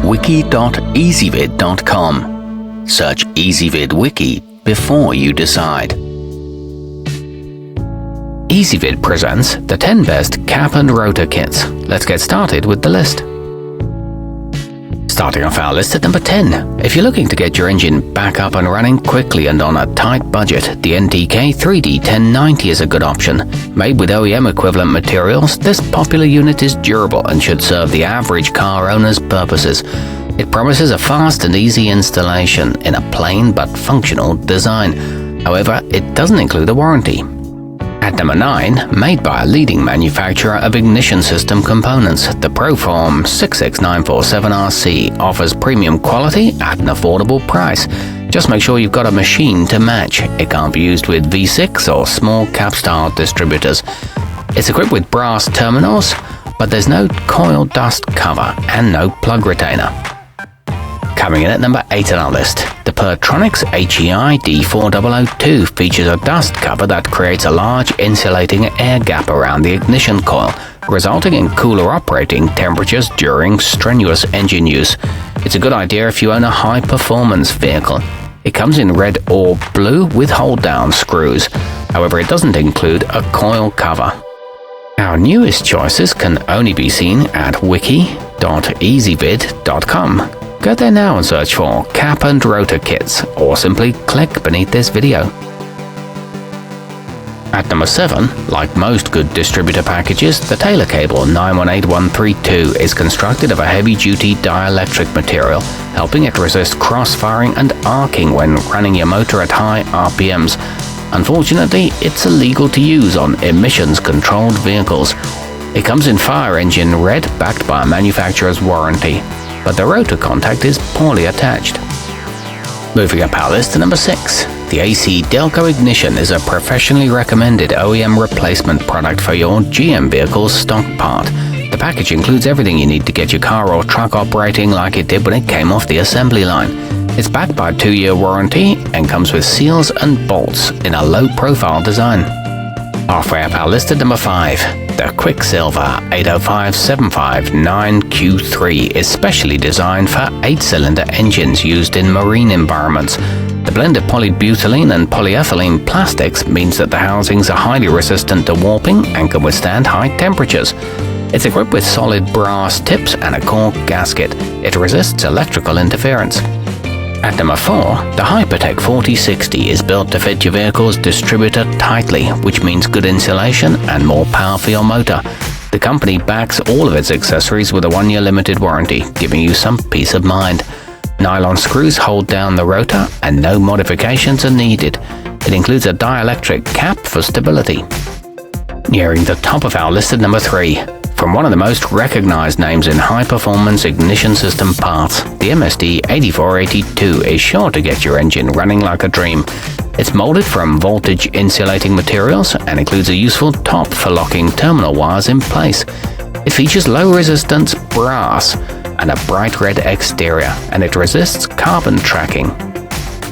wiki.ezvid.com. Search Ezvid Wiki before you decide. Ezvid presents the 10 best cap and rotor kits. Let's get started with the list. Starting off our list at number 10. If you're looking to get your engine back up and running quickly and on a tight budget, the NTK 3D 1090 is a good option. Made with OEM equivalent materials, this popular unit is durable and should serve the average car owner's purposes. It promises a fast and easy installation in a plain but functional design. However, it doesn't include a warranty. At number 9, made by a leading manufacturer of ignition system components, the Proform 66947RC offers premium quality at an affordable price. Just make sure you've got a machine to match. It can't be used with V6 or small cap-style distributors. It's equipped with brass terminals, but there's no coil dust cover and no plug retainer. Coming in at number 8 on our list, the pertronix HEI D4002 features a dust cover that creates a large insulating air gap around the ignition coil, resulting in cooler operating temperatures during strenuous engine use. It's a good idea if you own a high-performance vehicle. It comes in red or blue with hold-down screws. However, it doesn't include a coil cover. Our newest choices can only be seen at wiki.ezvid.com. Go there now and search for cap and rotor kits, or simply click beneath this video. At number 7, like most good distributor packages, the Taylor Cable 918132 is constructed of a heavy-duty dielectric material, helping it resist cross-firing and arcing when running your motor at high RPMs. Unfortunately, it's illegal to use on emissions-controlled vehicles. It comes in fire engine red, backed by a manufacturer's warranty, but the rotor contact is poorly attached. Moving up our list to number 6. The acdelco ignition is a professionally recommended OEM replacement product for your GM vehicle's stock part. The package includes everything you need to get your car or truck operating like it did when it came off the assembly line. It's backed by a 2-year warranty and comes with seals and bolts in a low-profile design. Halfway up our list at number 5. The Quicksilver 805759Q3 is specially designed for 8-cylinder engines used in marine environments. The blend of polybutylene and polyethylene plastics means that the housings are highly resistant to warping and can withstand high temperatures. It's equipped with solid brass tips and a cork gasket. It resists electrical interference. At number 4, the Hypertech 4060 is built to fit your vehicle's distributor tightly, which means good insulation and more power for your motor. The company backs all of its accessories with a 1-year limited warranty, giving you some peace of mind. Nylon screws hold down the rotor and no modifications are needed. It includes a dielectric cap for stability. Nearing the top of our list at number 3. From one of the most recognized names in high-performance ignition system parts, the MSD 8482 is sure to get your engine running like a dream. It's molded from voltage-insulating materials and includes a useful top for locking terminal wires in place. It features low-resistance brass and a bright red exterior, and it resists carbon tracking.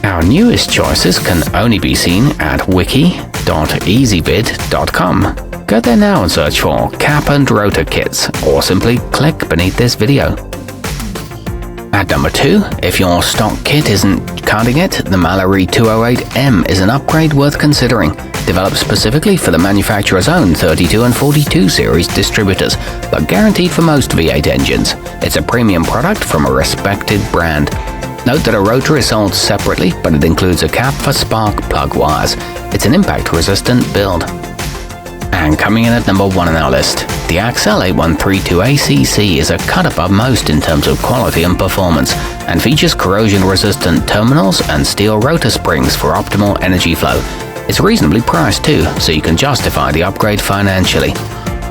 Our newest choices can only be seen at wiki.ezvid.com. Go there now and search for cap and rotor kits, or simply click beneath this video. At number 2, if your stock kit isn't cutting it, the Mallory 208M is an upgrade worth considering. Developed specifically for the manufacturer's own 32 and 42 series distributors, but guaranteed for most V8 engines. It's a premium product from a respected brand. Note that a rotor is sold separately, but it includes a cap for spark plug wires. It's an impact-resistant build. And coming in at number 1 on our list, the accel 8132ACC is a cut above most in terms of quality and performance, and features corrosion-resistant terminals and steel rotor springs for optimal energy flow. It's reasonably priced too, so you can justify the upgrade financially.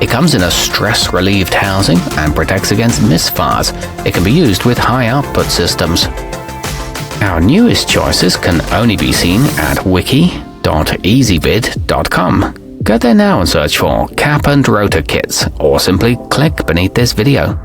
It comes in a stress-relieved housing and protects against misfires. It can be used with high-output systems. Our newest choices can only be seen at wiki.ezvid.com. Go there now and search for cap and rotor kits, or simply click beneath this video.